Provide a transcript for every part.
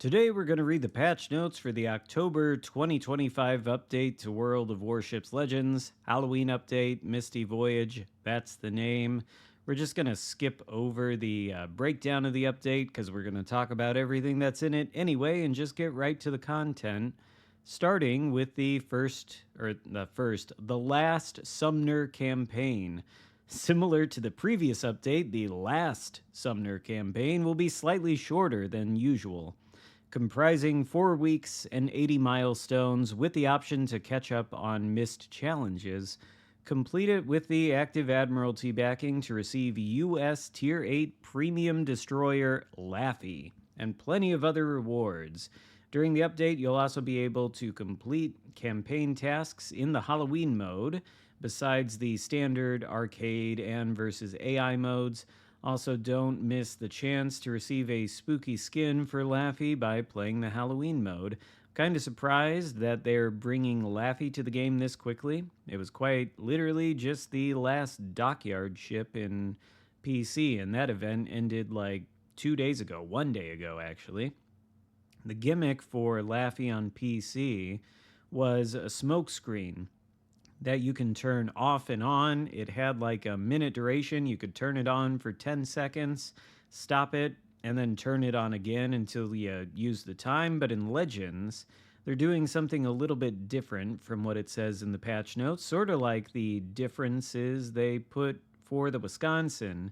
Today we're going to read the patch notes for the October 2025 update to World of Warships Legends, Halloween update, Misty Voyage, that's the name. We're just going to skip over the breakdown of the update because we're going to talk about everything that's in it anyway and just get right to the content, starting with the last Sumner campaign. Similar to the previous update, the last Sumner campaign will be slightly shorter than usual, comprising 4 weeks and 80 milestones with the option to catch up on missed challenges. Complete it with the active Admiralty backing to receive U.S. Tier 8 Premium Destroyer Laffy and plenty of other rewards. During the update, you'll also be able to complete campaign tasks in the Halloween mode, besides the standard, arcade, and versus AI modes. Also, don't miss the chance to receive a spooky skin for Laffy by playing the Halloween mode. Kind of surprised that they're bringing Laffy to the game this quickly. It was quite literally just the last dockyard ship in PC, and that event ended like 2 days ago, 1 day ago actually. The gimmick for Laffy on PC was a smoke screen that you can turn off and on. It had like a minute duration. You could turn it on for 10 seconds, stop it, and then turn it on again until you use the time. But in Legends, they're doing something a little bit different from what it says in the patch notes, sort of like the differences they put for the Wisconsin.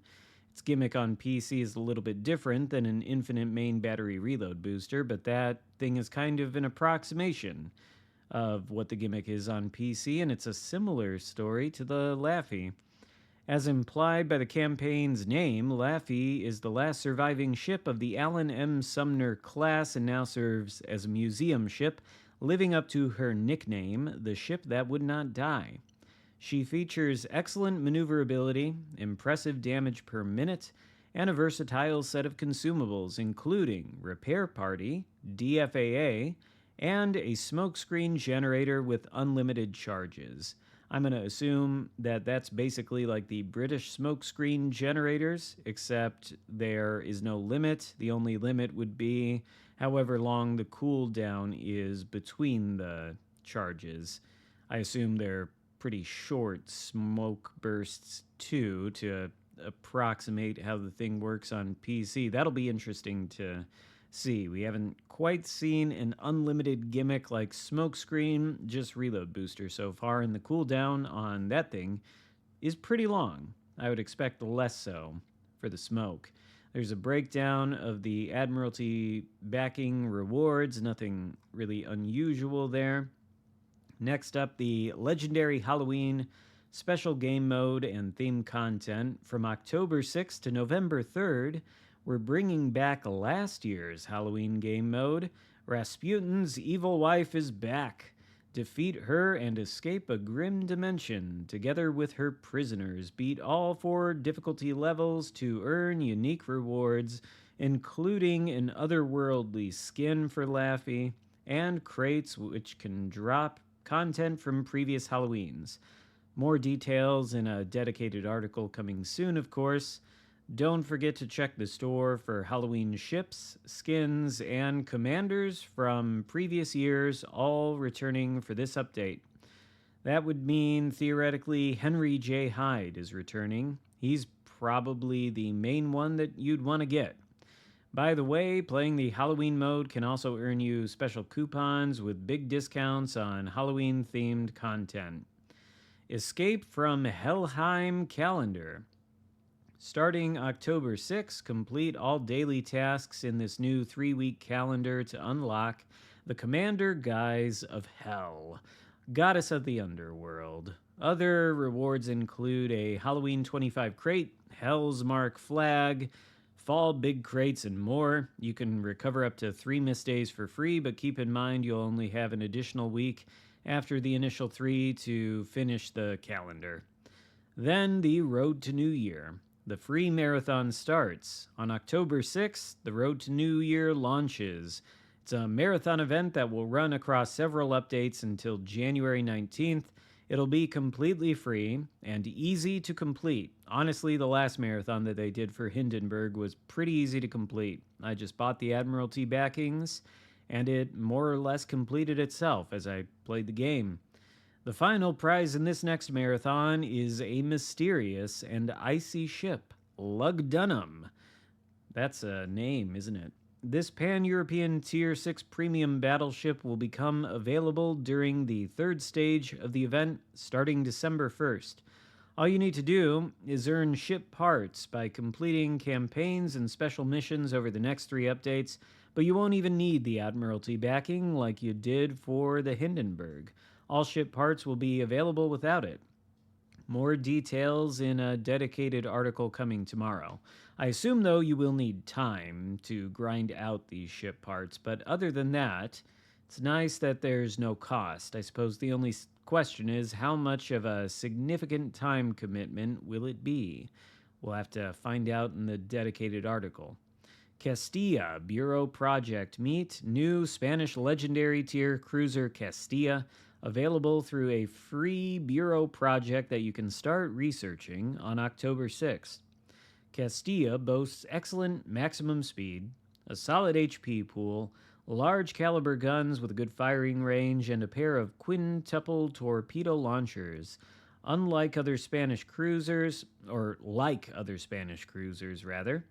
Its gimmick on PC is a little bit different than an infinite main battery reload booster, but that thing is kind of an approximation of what the gimmick is on PC, and it's a similar story to the Laffy. As implied by the campaign's name, Laffy is the last surviving ship of the Allen M. Sumner class and now serves as a museum ship, living up to her nickname, the ship that would not die. She features excellent maneuverability, impressive damage per minute, and a versatile set of consumables, including Repair Party, DFAA, and a smokescreen generator with unlimited charges. I'm going to assume that that's basically like the British smokescreen generators, except there is no limit. The only limit would be however long the cooldown is between the charges. I assume they're pretty short smoke bursts too, to approximate how the thing works on PC. That'll be interesting to see. We haven't quite seen an unlimited gimmick like smokescreen, just reload booster so far, and the cooldown on that thing is pretty long. I would expect less so for the smoke. There's a breakdown of the Admiralty backing rewards, nothing really unusual there. Next up, the Legendary Halloween special game mode and theme content. From October 6th to November 3rd, we're bringing back last year's Halloween game mode. Rasputin's evil wife is back. Defeat her and escape a grim dimension. Together with her prisoners, beat all 4 difficulty levels to earn unique rewards, including an otherworldly skin for Laffy, and crates which can drop content from previous Halloweens. More details in a dedicated article coming soon, of course. Don't forget to check the store for Halloween ships, skins, and commanders from previous years, all returning for this update. That would mean, theoretically, Henry J. Hyde is returning. He's probably the main one that you'd want to get. By the way, playing the Halloween mode can also earn you special coupons with big discounts on Halloween-themed content. Escape from Helheim calendar. Starting October 6, complete all daily tasks in this new 3-week calendar to unlock the Commander Guise of Hell, Goddess of the Underworld. Other rewards include a Halloween 25 crate, Hell's Mark flag, fall big crates, and more. You can recover up to 3 missed days for free, but keep in mind you'll only have an additional week after the initial 3 to finish the calendar. Then the Road to New Year. The free marathon starts. On October 6th, the Road to New Year launches. It's a marathon event that will run across several updates until January 19th. It'll be completely free and easy to complete. Honestly, the last marathon that they did for Hindenburg was pretty easy to complete. I just bought the Admiralty backings, and it more or less completed itself as I played the game. The final prize in this next marathon is a mysterious and icy ship, Lug Dunham. That's a name, isn't it? This pan-European Tier 6 premium battleship will become available during the third stage of the event starting December 1st. All you need to do is earn ship parts by completing campaigns and special missions over the next 3 updates, but you won't even need the Admiralty backing like you did for the Hindenburg. All ship parts will be available without it. More details in a dedicated article coming tomorrow. I assume, though, you will need time to grind out these ship parts, but other than that, it's nice that there's no cost. I suppose the only question is how much of a significant time commitment will it be? We'll have to find out in the dedicated article. Castilla Bureau Project Meet new Spanish legendary tier cruiser Castilla, available through a free Bureau project that you can start researching on October 6th. Castilla boasts excellent maximum speed, a solid HP pool, large caliber guns with a good firing range, and a pair of quintuple torpedo launchers. Unlike other Spanish cruisers, or like other Spanish cruisers rather,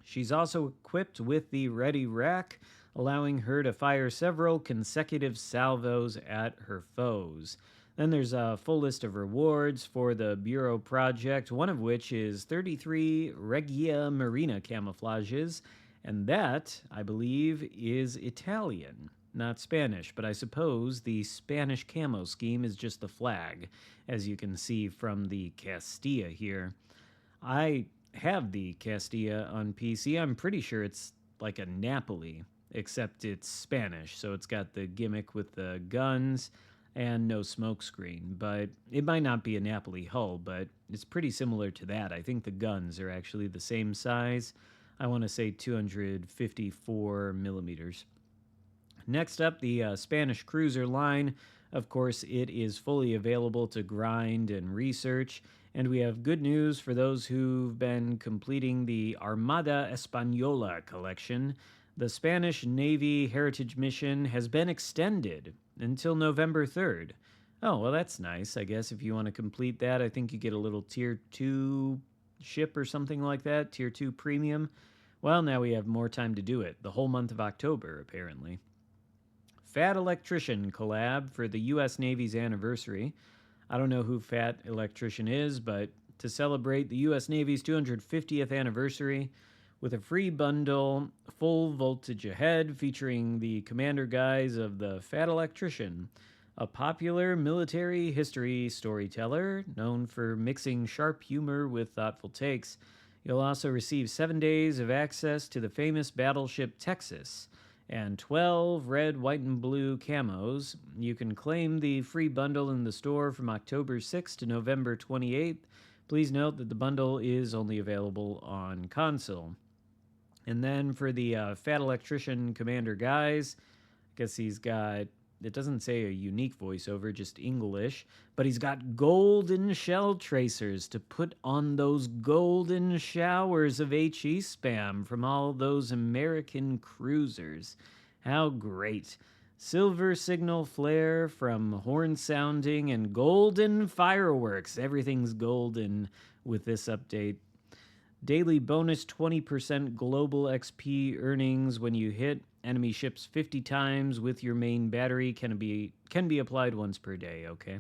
she's also equipped with the Ready Rack, allowing her to fire several consecutive salvos at her foes. Then there's a full list of rewards for the Bureau project, one of which is 33 Regia Marina camouflages, and that, I believe, is Italian, not Spanish, but I suppose the Spanish camo scheme is just the flag, as you can see from the Castilla here. I have the Castilla on PC. I'm pretty sure it's like a Napoli, except it's Spanish, so it's got the gimmick with the guns and no smokescreen. But it might not be a Napoli hull, but it's pretty similar to that. I think the guns are actually the same size. I want to say 254 millimeters. Next up, the Spanish cruiser line. Of course, it is fully available to grind and research. And we have good news for those who've been completing the Armada Española collection. The Spanish Navy Heritage Mission has been extended until November 3rd. Oh, well, that's nice. I guess if you want to complete that, I think you get a little Tier 2 ship or something like that, Tier 2 Premium. Well, now we have more time to do it, the whole month of October, apparently. Fat Electrician collab for the U.S. Navy's anniversary. I don't know who Fat Electrician is, but to celebrate the U.S. Navy's 250th anniversary, with a free bundle, Full Voltage Ahead, featuring the commander guys of the Fat Electrician, a popular military history storyteller known for mixing sharp humor with thoughtful takes. You'll also receive 7 days of access to the famous battleship Texas and 12 red, white, and blue camos. You can claim the free bundle in the store from October 6th to November 28th. Please note that the bundle is only available on console. And then for the Fat Electrician Commander guys, I guess he's got, it doesn't say a unique voiceover, just English, but he's got golden shell tracers to put on those golden showers of HE spam from all those American cruisers. How great. Silver signal flare from horn sounding and golden fireworks. Everything's golden with this update. Daily bonus 20% global XP earnings when you hit enemy ships 50 times with your main battery can be applied once per day, okay?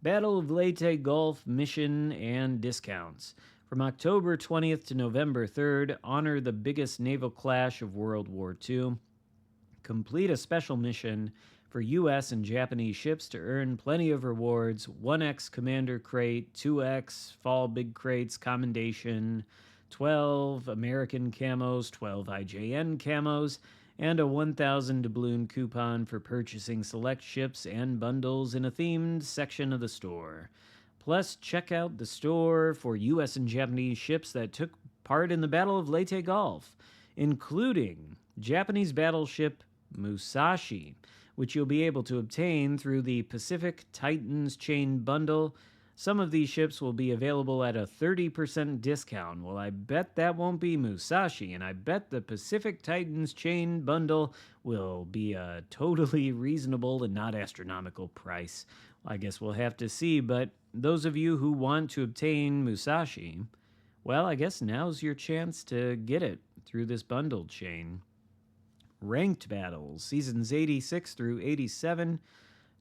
Battle of Leyte Gulf mission and discounts. From October 20th to November 3rd, honor the biggest naval clash of World War II. Complete a special mission for U.S. and Japanese ships to earn plenty of rewards, 1x Commander Crate, 2x Fall Big Crates Commendation, 12 American camos, 12 IJN camos, and a 1,000 doubloon coupon for purchasing select ships and bundles in a themed section of the store. Plus, check out the store for U.S. and Japanese ships that took part in the Battle of Leyte Gulf, including Japanese battleship Musashi. which you'll be able to obtain through the Pacific Titans Chain Bundle. Some of these ships will be available at a 30% discount. Well, I bet that won't be Musashi, and I bet the Pacific Titans Chain Bundle will be a totally reasonable and not astronomical price. I guess we'll have to see, but those of you who want to obtain Musashi, well, I guess now's your chance to get it through this bundled chain. Ranked battles, seasons 86 through 87.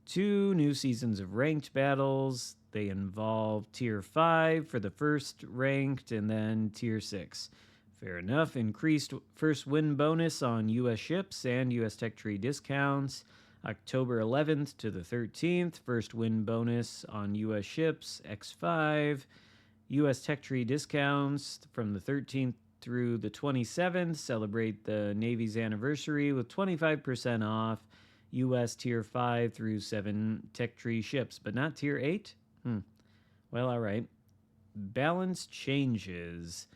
2 new seasons of ranked battles. They involve Tier 5 for the first ranked and then Tier 6. Fair enough. Increased first win bonus on U.S. ships and U.S. Tech Tree discounts. October 11th to the 13th, first win bonus on U.S. ships, X5. U.S. Tech Tree discounts from the 13th through the 27th. Celebrate the Navy's anniversary with 25% off U.S. Tier 5 through 7 Tech Tree ships, but not Tier 8? Well, all right. Balance changes.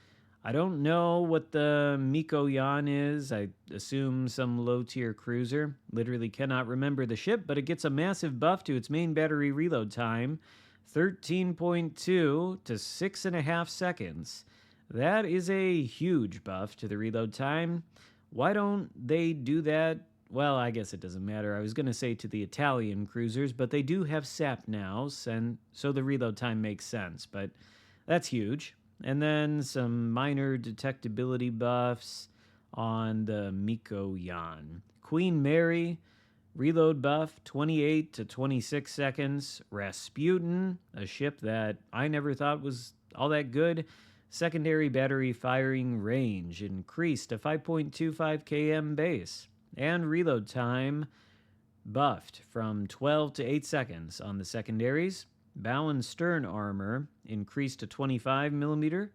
I don't know what the Mikoyan is. I assume some low-tier cruiser. Literally cannot remember the ship, but it gets a massive buff to its main battery reload time. 13.2 to 6.5 seconds. That is a huge buff to the reload time. Why don't they do that? Well, I guess it doesn't matter. I was going to say to the Italian cruisers, but they do have SAP now, and so the reload time makes sense, but that's huge. And then some minor detectability buffs on the Mikoyan. Queen Mary, reload buff, 28 to 26 seconds. Rasputin, a ship that I never thought was all that good. Secondary battery firing range increased to 5.25 km base. And reload time buffed from 12 to 8 seconds on the secondaries. Bow and stern armor increased to 25 millimeter.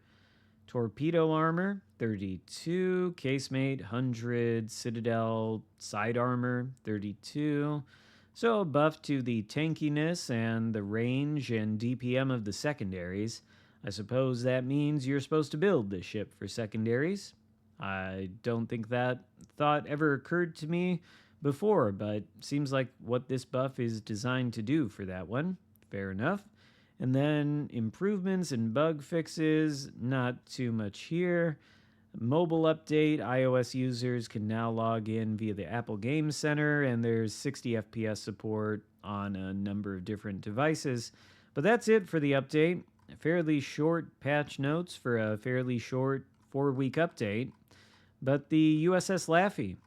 Torpedo armor, 32. Casemate, 100. Citadel side armor, 32. So a buff to the tankiness and the range and DPM of the secondaries. I suppose that means you're supposed to build this ship for secondaries. I don't think that thought ever occurred to me before, but seems like what this buff is designed to do for that one. Fair enough. And then improvements and bug fixes, not too much here. Mobile update, iOS users can now log in via the Apple Game Center, and there's 60 FPS support on a number of different devices. But that's it for the update. Fairly short patch notes for a fairly short 4-week update. But the USS Laffey,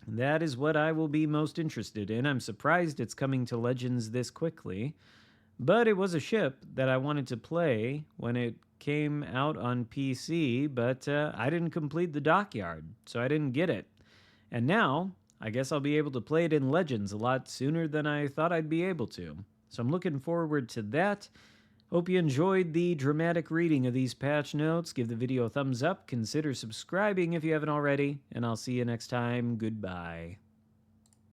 that is what I will be most interested in. I'm surprised it's coming to Legends this quickly. But it was a ship that I wanted to play when it came out on PC, but I didn't complete the dockyard, so I didn't get it. And now, I guess I'll be able to play it in Legends a lot sooner than I thought I'd be able to. So I'm looking forward to that. Hope you enjoyed the dramatic reading of these patch notes. Give the video a thumbs up, consider subscribing if you haven't already, and I'll see you next time. Goodbye.